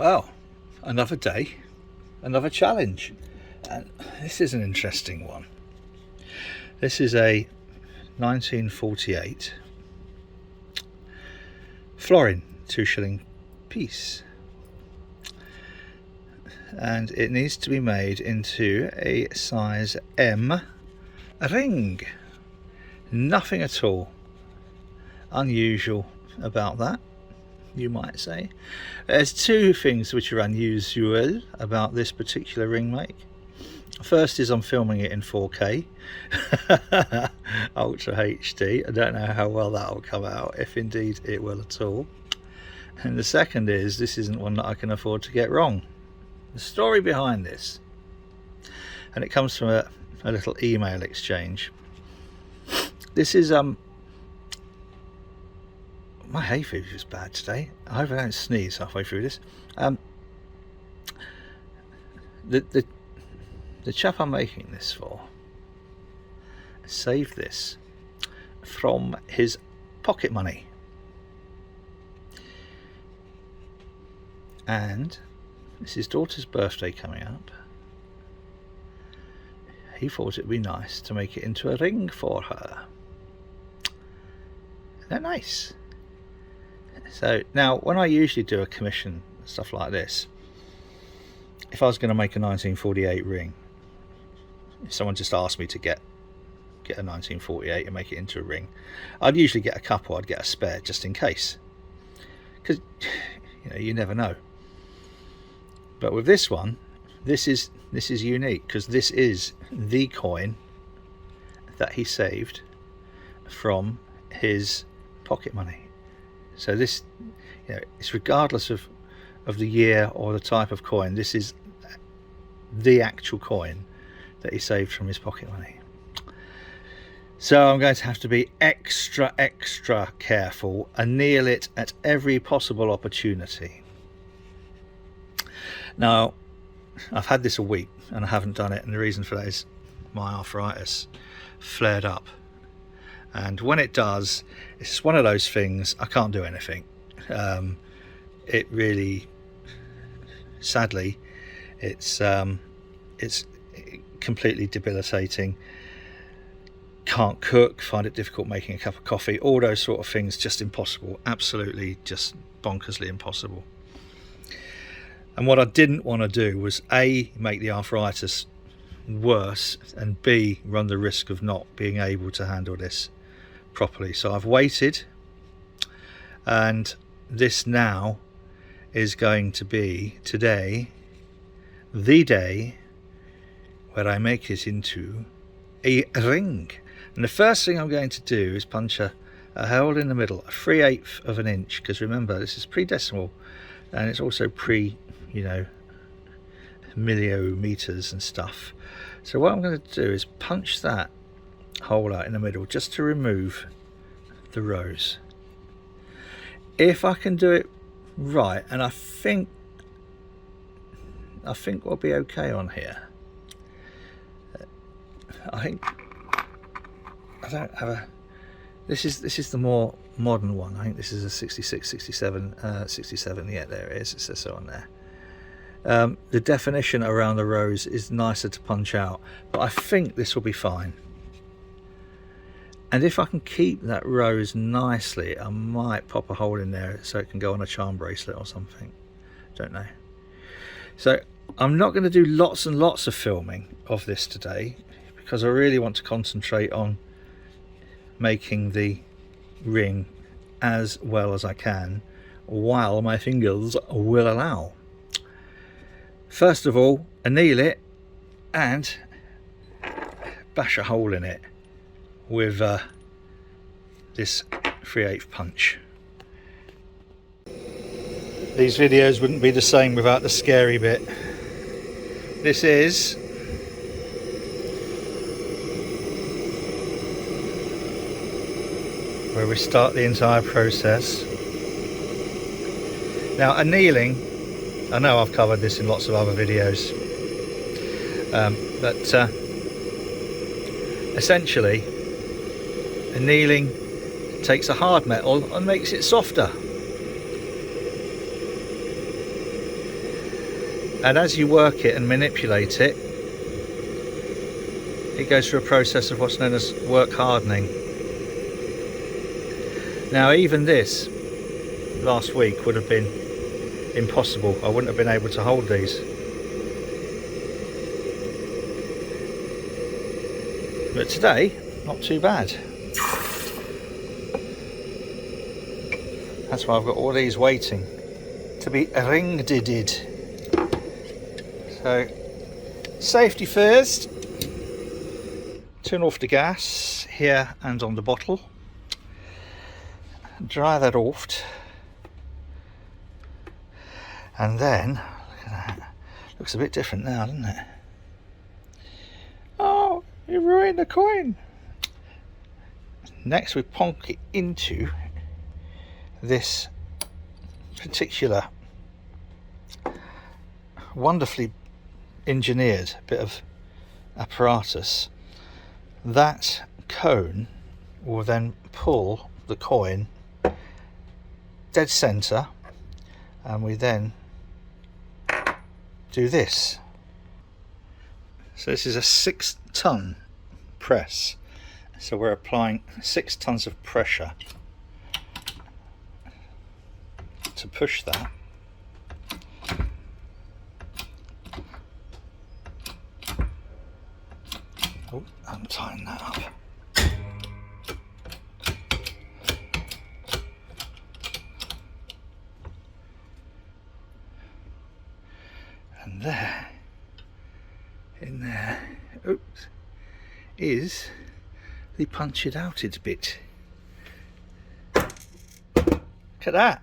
Well, another day, another challenge. And this is an interesting one. This is a 1948 Florin 2-shilling piece. And it needs to be made into a size M ring. Nothing at all unusual about that, you might say. There's two things which are unusual about this particular ring make. First is I'm filming it in 4K Ultra HD. I don't know how well that will come out, if indeed it will at all. And the second is this isn't one that I can afford to get wrong. The story behind this, and it comes from a little email exchange. This is my hay fever is bad today. I hope I don't sneeze halfway through this. The chap I'm making this for saved this from his pocket money, and it's his daughter's birthday coming up. He thought it'd be nice to make it into a ring for her. Isn't that nice? So now, when I usually do a commission stuff like this, if I was going to make a 1948 ring, if someone just asked me to get a 1948 and make it into a ring, I'd usually get a couple. I'd get a spare just in case, because you never know. But with this one, this is unique, because this is the coin that he saved from his pocket money. So this, it's regardless of the year or the type of coin. This is the actual coin that he saved from his pocket money. So I'm going to have to be extra careful, anneal it at every possible opportunity. Now, I've had this a week and I haven't done it, and the reason for that is my arthritis flared up. And when it does, it's one of those things, I can't do anything. It really, sadly, it's completely debilitating. Can't cook, find it difficult making a cup of coffee, all those sort of things, just impossible. Absolutely just bonkersly impossible. And what I didn't want to do was A, make the arthritis worse, and B, run the risk of not being able to handle this properly. So I've waited, and this now is going to be today, the day where I make it into a ring. And the first thing I'm going to do is punch a hole in the middle, a 3/8 of an inch, because remember, this is pre-decimal, and it's also milliometers and stuff. So what I'm going to do is punch that hole out in the middle just to remove the rose. If I can do it right, and I think we'll be okay on here. I don't have a, this is the more modern one. I think this is a 66, 67, 67, yeah, there it is, it says so on there. The definition around the rose is nicer to punch out, but I think this will be fine. And if I can keep that rose nicely, I might pop a hole in there so it can go on a charm bracelet or something. Don't know. So I'm not going to do lots and lots of filming of this today, because I really want to concentrate on making the ring as well as I can while my fingers will allow. First of all, anneal it and bash a hole in it with this 3/8 punch. These videos wouldn't be the same without the scary bit. This is where we start the entire process. Now, annealing, I know I've covered this in lots of other videos, but essentially annealing takes a hard metal and makes it softer. And as you work it and manipulate it, it goes through a process of what's known as work hardening. Now even this last week would have been impossible. I wouldn't have been able to hold these. But today, not too bad. That's why I've got all these waiting to be ring-didded. So, safety first. Turn off the gas here and on the bottle. Dry that off. And then, look at that. Looks a bit different now, doesn't it? Oh, you ruined the coin. Next we plonk it into this particular wonderfully engineered bit of apparatus. That cone will then pull the coin dead center, and we then do this. So this is a 6-ton press, so we're applying 6 tons of pressure to push that. Oh, I'm tying that up. And there, in there, oops, is the punch it outed bit. Look at that.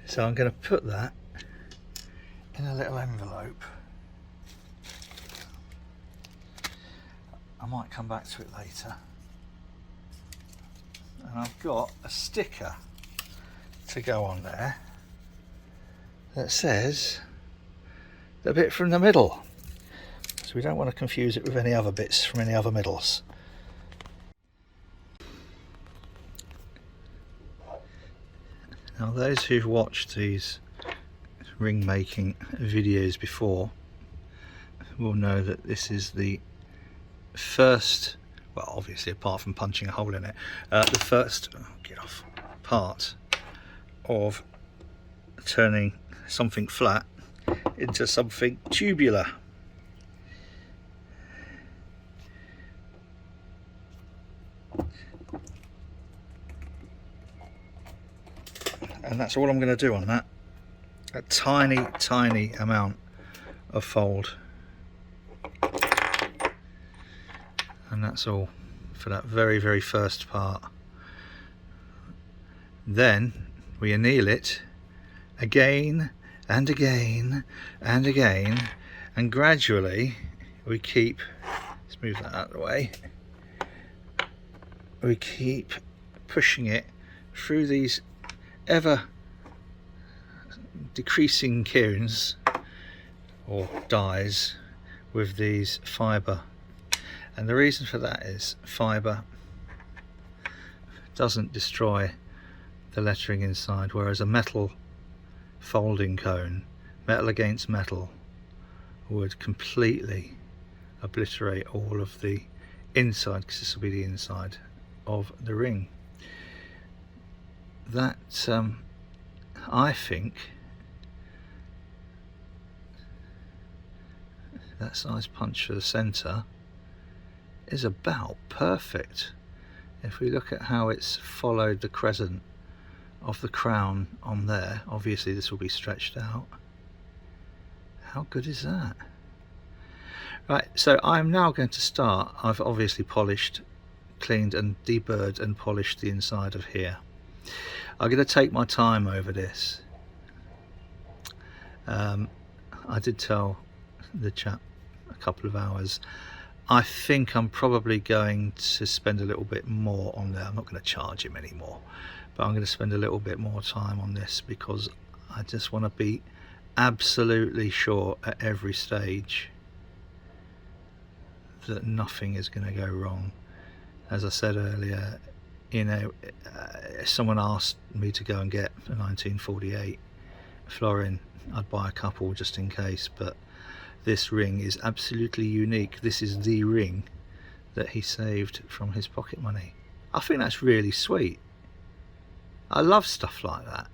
So I'm going to put that in a little envelope. I might come back to it later. And I've got a sticker to go on there that says the bit from the middle, so we don't want to confuse it with any other bits from any other middles. Now those who've watched these ring making videos before will know that this is the first, well obviously apart from punching a hole in it, the first part of turning something flat into something tubular. And that's all I'm going to do on that. A tiny amount of fold. And that's all for that very first part. Then we anneal it again and again and again, and gradually we keep, let's move that out of the way, we keep pushing it through these ever decreasing kilns or dies with these fibre. And the reason for that is fibre doesn't destroy the lettering inside, whereas a metal folding cone, metal against metal, would completely obliterate all of the inside, because this will be the inside of the ring. That I think that size punch for the centre is about perfect. If we look at how it's followed the crescent of the crown on there, obviously this will be stretched out. How good is that? Right, so I'm now going to start. I've obviously polished, cleaned and deburred and polished the inside of here. I'm going to take my time over this. I did tell the chap a couple of hours. I think I'm probably going to spend a little bit more on there. I'm not going to charge him anymore, but I'm going to spend a little bit more time on this because I just want to be absolutely sure at every stage that nothing is going to go wrong. As I said earlier, you know, someone asked me to go and get a 1948 Florin, I'd buy a couple just in case, but this ring is absolutely unique. This is the ring that he saved from his pocket money. I think that's really sweet. I love stuff like that.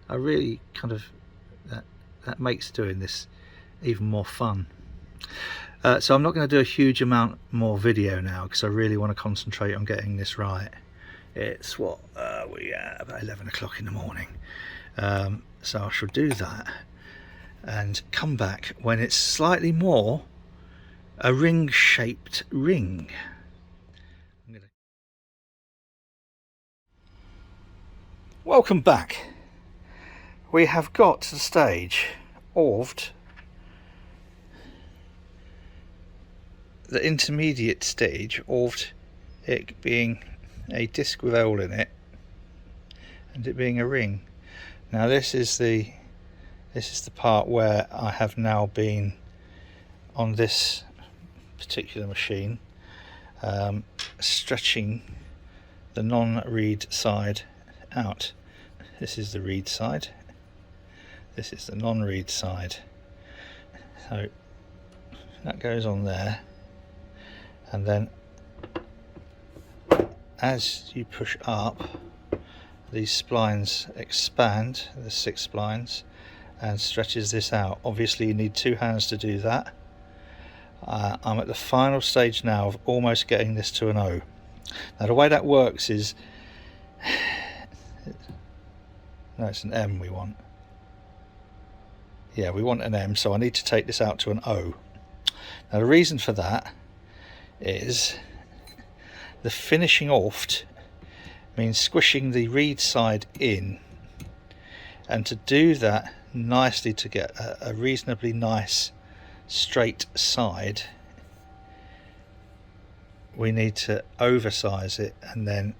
I really kind of, that makes doing this even more fun. So I'm not going to do a huge amount more video now because I really want to concentrate on getting this right. It's what we about 11 o'clock in the morning. So I shall do that and come back when it's slightly more a ring-shaped ring. Welcome back. We have got to the stage of the intermediate stage of it being a disc with a hole in it and it being a ring. Now this is the part where I have now been on this particular machine stretching the non-reed side out. This is the reed side, this is the non-reed side, so that goes on there, and then as you push up, these splines expand, the 6 splines, and stretches this out. Obviously you need 2 hands to do that. I'm at the final stage now of almost getting this to an O. Now the way that works is, no, it's an M we want. Yeah, we want an M, so I need to take this out to an O. Now the reason for that is the finishing off means squishing the reed side in, and to do that nicely, to get a reasonably nice straight side, we need to oversize it and then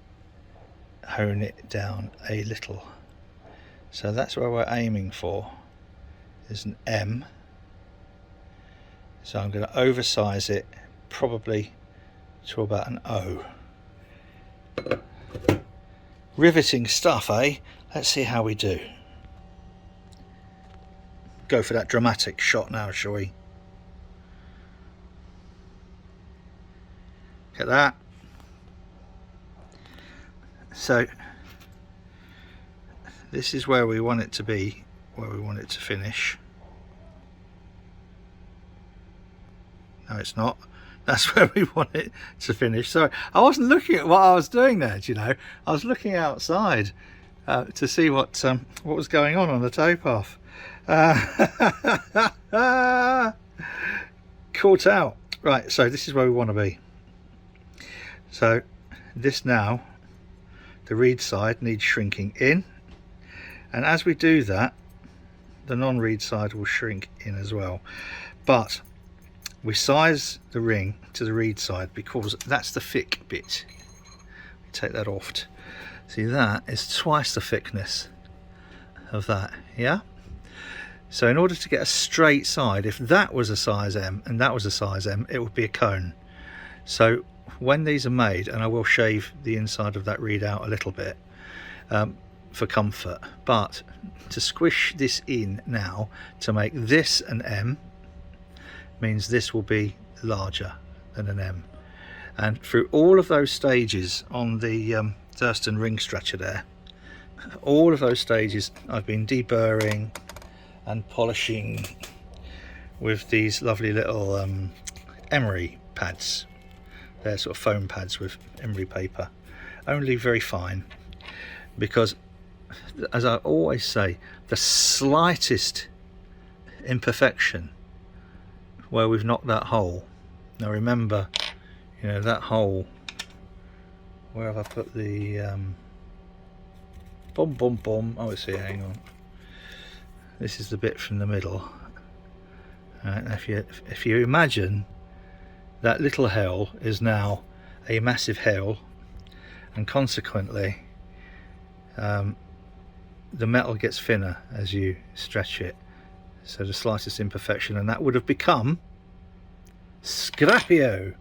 hone it down a little. So that's where we're aiming for, is an M. So I'm going to oversize it probably to about an O. Riveting stuff, eh? Let's see how we do. Go for that dramatic shot now, shall we? Look at that. So this is where we want it to be, where we want it to finish. No, it's not. That's where we want it to finish. Sorry, I wasn't looking at what I was doing there, do you know? I was looking outside to see what was going on the towpath. Caught out. Right, so this is where we want to be. So this now, the reed side needs shrinking in, and as we do that, the non-reed side will shrink in as well. But we size the ring to the reed side because that's the thick bit. We take that off. See, that is twice the thickness of that, yeah? So in order to get a straight side, if that was a size M and that was a size M, it would be a cone. So when these are made, and I will shave the inside of that reed out a little bit for comfort, but to squish this in now to make this an M means this will be larger than an M. And through all of those stages on the Thurston ring stretcher there, all of those stages I've been deburring and polishing with these lovely little emery pads. They're sort of foam pads with emery paper, only very fine, because as I always say, the slightest imperfection where we've knocked that hole. Now remember, you know, that hole, where have I put the oh, it's here, hang on. This is the bit from the middle. Right, if you imagine that little hole is now a massive hole, and consequently the metal gets thinner as you stretch it, so the slightest imperfection, and that would have become scrappio.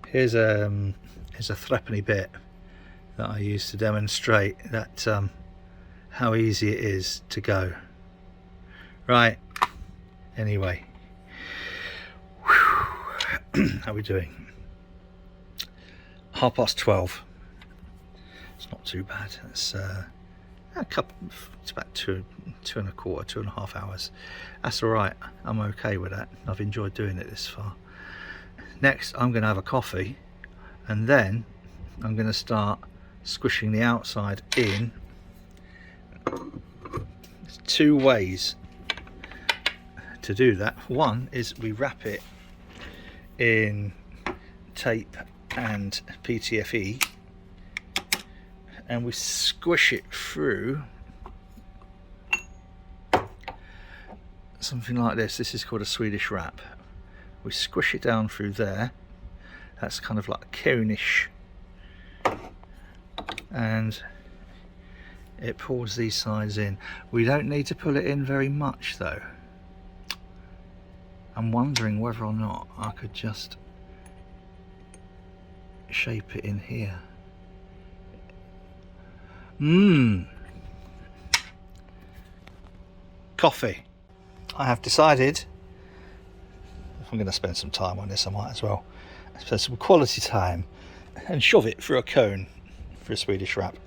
Here's a threepenny bit that I use to demonstrate that how easy it is to go. Right, anyway, how are we doing? 12:30. It's not too bad. It's a couple. It's about two and a quarter, 2.5 hours. That's all right. I'm okay with that. I've enjoyed doing it this far. Next, I'm going to have a coffee, and then I'm going to start squishing the outside in. There's 2 ways to do that. One is we wrap it in tape and PTFE, and we squish it through something like this. This is called a Swedish wrap. We squish it down through there. That's kind of like a cone-ish, and it pulls these sides in. We don't need to pull it in very much though. I'm wondering whether or not I could just shape it in here. Coffee. I have decided if I'm going to spend some time on this, I might as well spend some quality time and shove it through a cone for a Swedish wrap.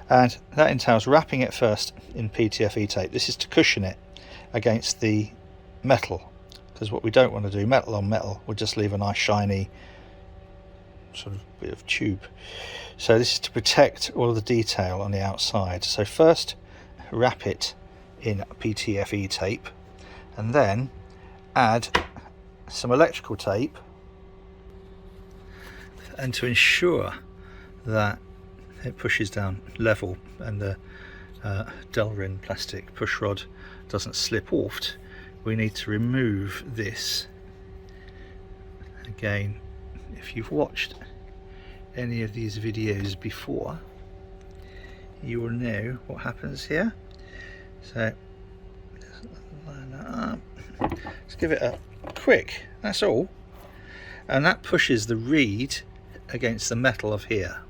And that entails wrapping it first in PTFE tape. This is to cushion it against the metal, because what we don't want to do, metal on metal, would just leave a nice shiny sort of bit of tube. So this is to protect all of the detail on the outside. So first wrap it in PTFE tape, and then add some electrical tape, and to ensure that it pushes down level and the Delrin plastic push rod doesn't slip off, we need to remove this. Again, if you've watched any of these videos before, you will know what happens here. So line that up. Let's give it a quick, that's all, and that pushes the reed against the metal of here,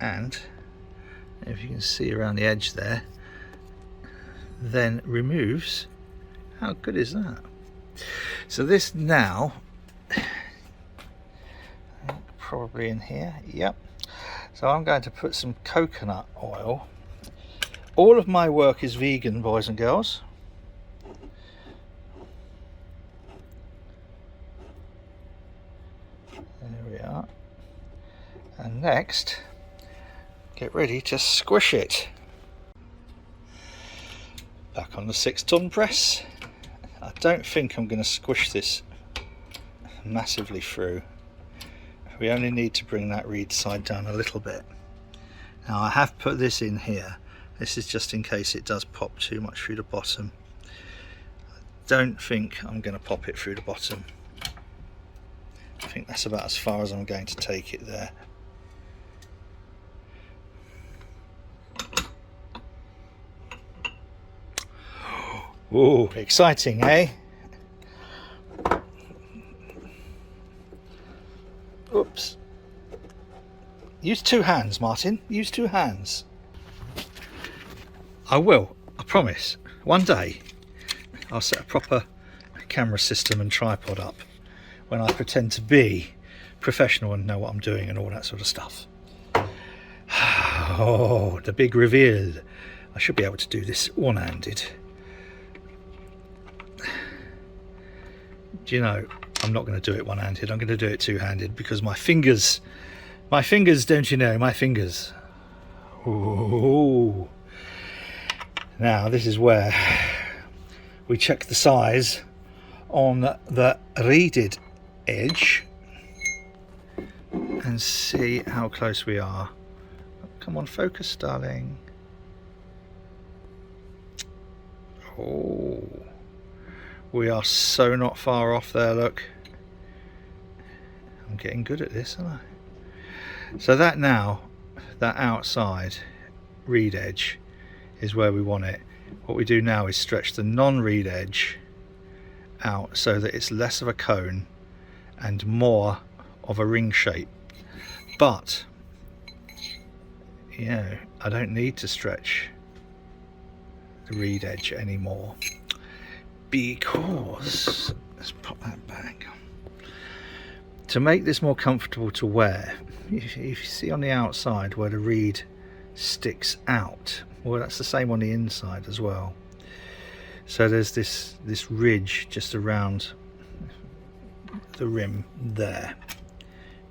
and if you can see around the edge there, then removes. How good is that? So this now, probably in here, yep. So I'm going to put some coconut oil. All of my work is vegan, boys and girls. There we are. And next, get ready to squish it. Back on the 6-ton press. I don't think I'm going to squish this massively through. We only need to bring that reed side down a little bit. Now I have put this in here. This is just in case it does pop too much through the bottom. I don't think I'm going to pop it through the bottom. I think that's about as far as I'm going to take it there. Oh, exciting, eh? Oops. Use 2 hands, Martin. Use 2 hands. I will, I promise. One day I'll set a proper camera system and tripod up when I pretend to be professional and know what I'm doing and all that sort of stuff. Oh, the big reveal. I should be able to do this one-handed. Do you know, I'm not going to do it one-handed. I'm going to do it two-handed because my fingers, don't you know, my fingers. Ooh. Now this is where we check the size on the reeded edge and see how close we are. Come on, focus, darling. Oh, we are so not far off there, look. I'm getting good at this, aren't I? So that now, that outside reed edge is where we want it. What we do now is stretch the non-reed edge out so that it's less of a cone and more of a ring shape. But, you know, I don't need to stretch the reed edge anymore, because let's pop that back. To make this more comfortable to wear, if you see on the outside where the reed sticks out, well, that's the same on the inside as well. So there's this ridge just around the rim there.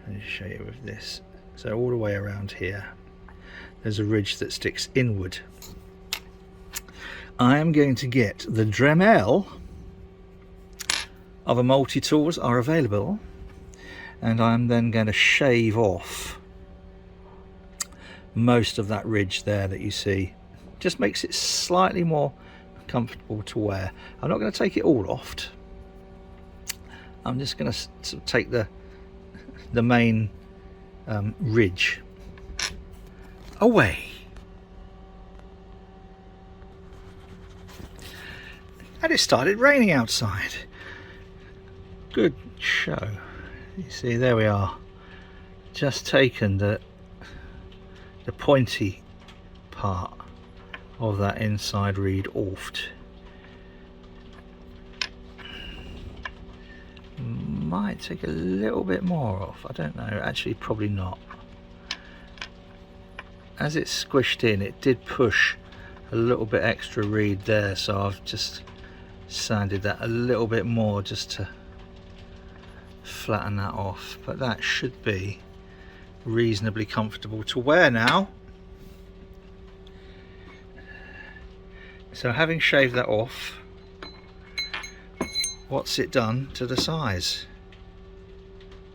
Let me show you with this. So all the way around here, there's a ridge that sticks inward. I am going to get the Dremel. Other multi-tools are available, and I'm then going to shave off most of that ridge there that you see. Just makes it slightly more comfortable to wear. I'm not going to take it all off. I'm just going to sort of take the main ridge away. And it started raining outside. Good show. You see, there we are. Just taken the pointy part of that inside reed off. Might take a little bit more off, I don't know, actually probably not. As it squished in, it did push a little bit extra reed there, so I've just sanded that a little bit more just to flatten that off, but that should be reasonably comfortable to wear now. So having shaved that off, what's it done to the size?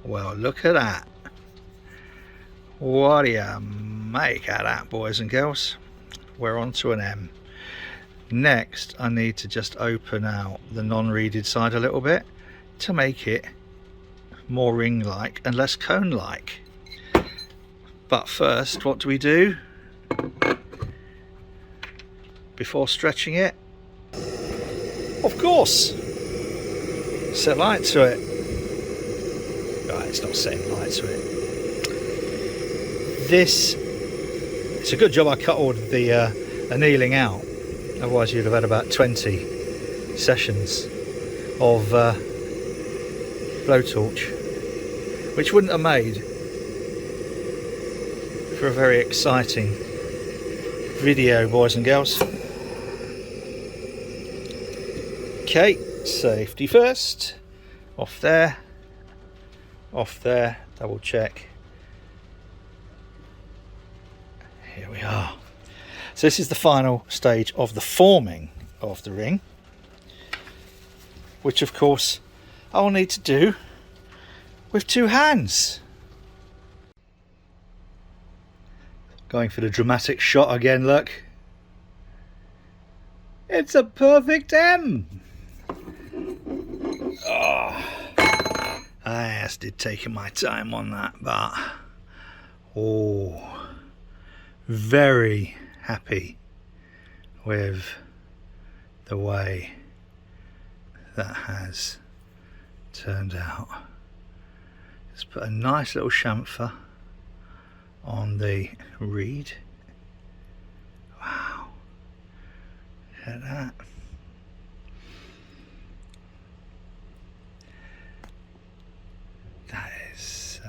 Well, look at that. What do you make of that, boys and girls? We're on to an M. Next, I need to just open out the non-reeded side a little bit to make it more ring-like and less cone-like. But first, what do we do before stretching it? Of course, set light to it. Right, it's not setting light to it. It's a good job I cut all the annealing out, otherwise you'd have had about 20 sessions of blowtorch, which wouldn't have made for a very exciting video, boys and girls. Okay, safety first. Off there, double check. Here we are. So this is the final stage of the forming of the ring, which of course I'll need to do with two hands. Going for the dramatic shot again, look. It's a perfect M. Oh, I did taking my time on that, but oh, very happy with the way that has turned out. Let's put a nice little chamfer on the reed. Wow, look at that. That is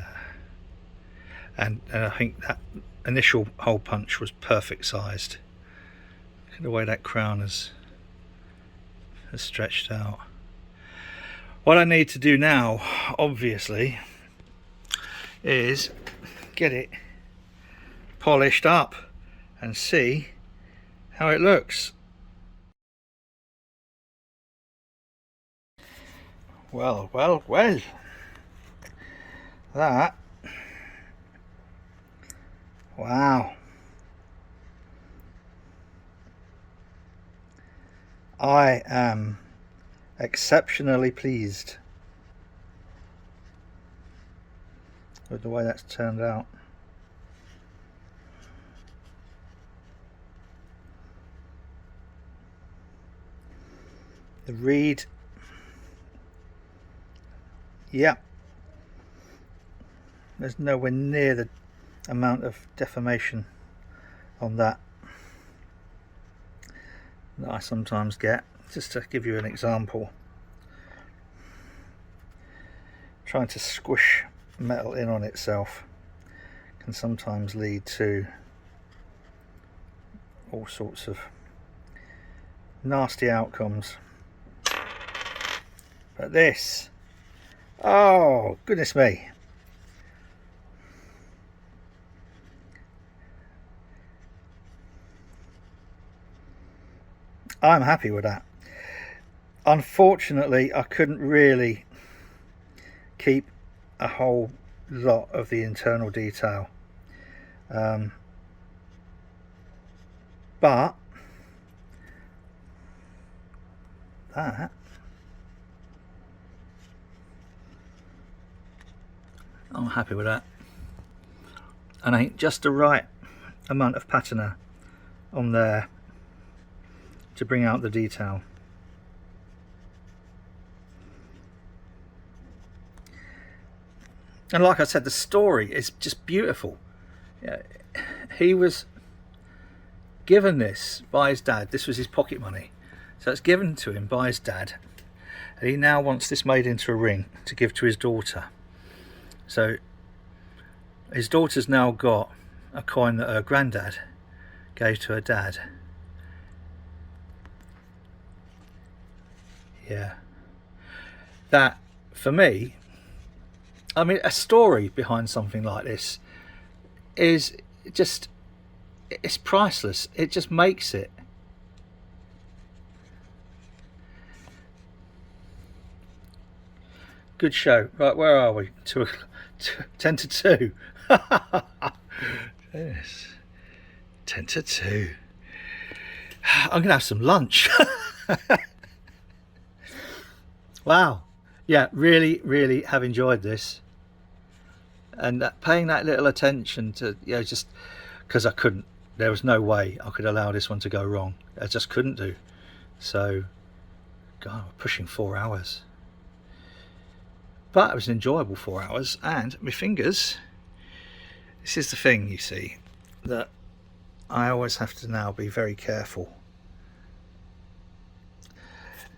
and I think that initial hole punch was perfect sized. Look at the way that crown has stretched out. What I need to do now, obviously, is get it polished up and see how it looks. Well, that, wow, I am exceptionally pleased with the way that's turned out. The reed, yeah, there's nowhere near the amount of deformation on that. that I sometimes get. Just to give you an example, trying to squish metal in on itself can sometimes lead to all sorts of nasty outcomes. But this, oh goodness me, I'm happy with that. Unfortunately, I couldn't really keep a whole lot of the internal detail, but that I'm happy with that, and I think just the right amount of patina on there to bring out the detail. And like I said, the story is just beautiful. Yeah, he was given this by his dad. This was his pocket money, so it's given to him by his dad, and he now wants this made into a ring to give to his daughter. So his daughter's now got a coin that her granddad gave to her dad. Yeah, that for me, I mean, a story behind something like this is just, it's priceless. It just makes it. Good show. Right, where are we? 10 to 2. Yes. 10 to 2. I'm going to have some lunch. Wow. Yeah, really have enjoyed this. And paying that little attention to, you know, just because I couldn't, there was no way I could allow this one to go wrong. I just couldn't do. So, God, we're pushing 4 hours. But it was an enjoyable 4 hours, and my fingers, this is the thing, you see, that I always have to now be very careful.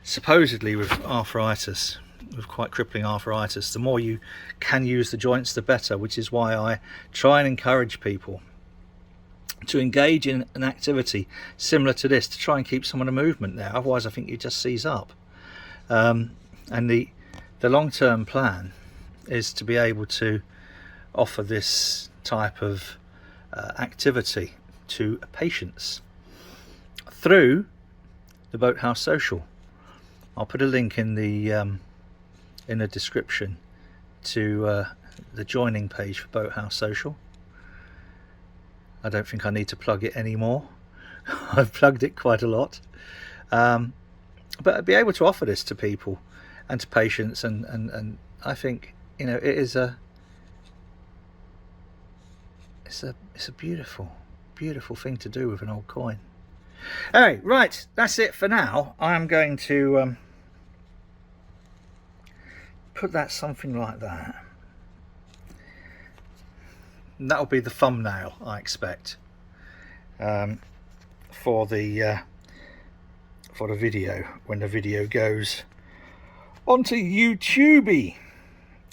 Supposedly with arthritis, with quite crippling arthritis, the more you can use the joints the better, which is why I try and encourage people to engage in an activity similar to this, to try and keep some of the movement there. Otherwise I think you just seize up. And the long-term plan is to be able to offer this type of activity to patients through the Boathouse Social. I'll put a link in the description to the joining page for Boathouse Social. I don't think I need to plug it anymore. I've plugged it quite a lot. But I'd be able to offer this to people and to patients, and I think, you know, it is it's a beautiful thing to do with an old coin. Anyway, right, that's it for now. I'm going to put that something like that. And that'll be the thumbnail, I expect, for the video, when the video goes onto YouTube.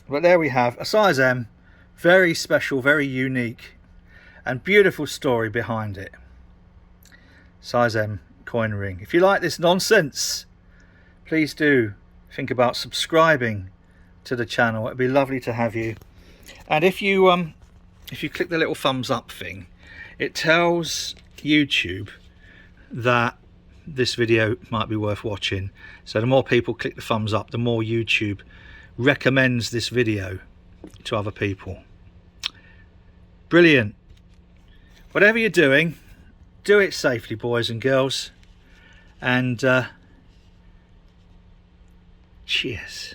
But there we have a size M, very special, very unique, and beautiful story behind it. Size M coin ring. If you like this nonsense, please do think about subscribing to the channel. It'd be lovely to have you. And if you click the little thumbs up thing, it tells YouTube that this video might be worth watching. So the more people click the thumbs up, the more YouTube recommends this video to other people. Brilliant. Whatever you're doing, do it safely, boys and girls, and cheers.